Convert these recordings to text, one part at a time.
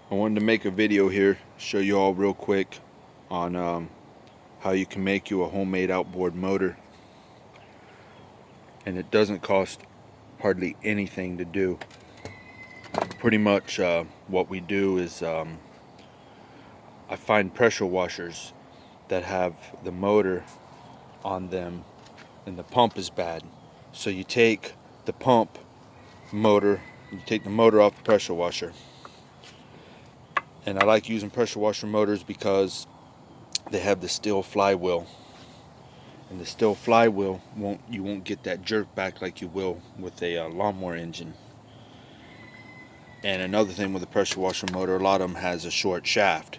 I wanted to make a video here, show you all real quick on how you can make you a homemade outboard motor, and it doesn't cost hardly anything to do. Pretty much what we do is I find pressure washers that have the motor on them and the pump is bad, so you take the pump motor, you take the motor off the pressure washer. And I like using pressure washer motors because they have the steel flywheel, and the steel flywheel you won't get that jerk back like you will with a lawnmower engine. And another thing with the pressure washer motor, a lot of them has a short shaft.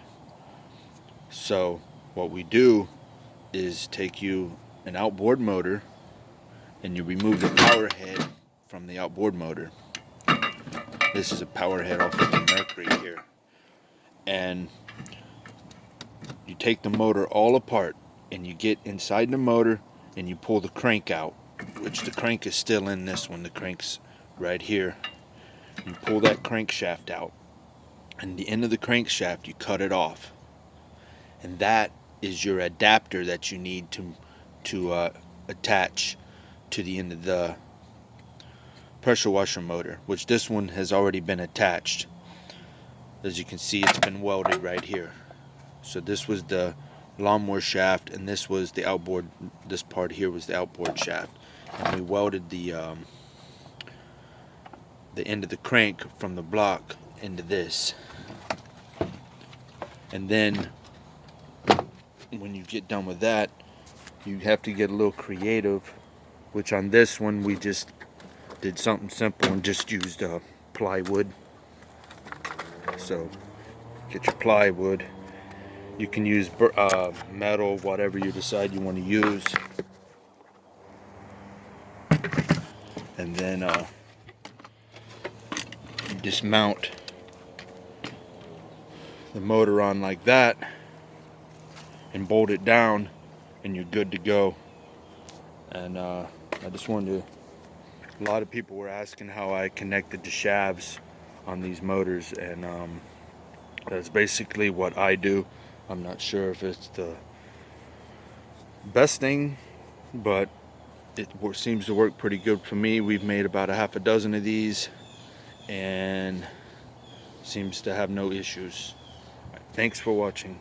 So what we do is take you an outboard motor and you remove the power head from the outboard motor. This is a power head off of the Mercury here. And you take the motor all apart and you get inside the motor and you pull the crank out, which the crank is still in this one. The crank's right here. You pull that crankshaft out, and the end of the crankshaft you cut it off, and that is your adapter that you need to attach to the end of the pressure washer motor, which this one has already been attached. As you can see, it's been welded right here. So this was the lawnmower shaft, and this was the outboard. This part here was the outboard shaft, and we welded the end of the crank from the block into this. And then when you get done with that, you have to get a little creative, which on this one we just did something simple and just used plywood. So get your plywood. You can use metal, whatever you decide you want to use. And then you dismount the motor on like that and bolt it down, and you're good to go. And I just wanted to, a lot of people were asking how I connected the shafts on these motors, and that's basically what I do. I'm not sure if it's the best thing, but it seems to work pretty good for me. We've made about a half a dozen of these and seems to have no issues. Thanks for watching.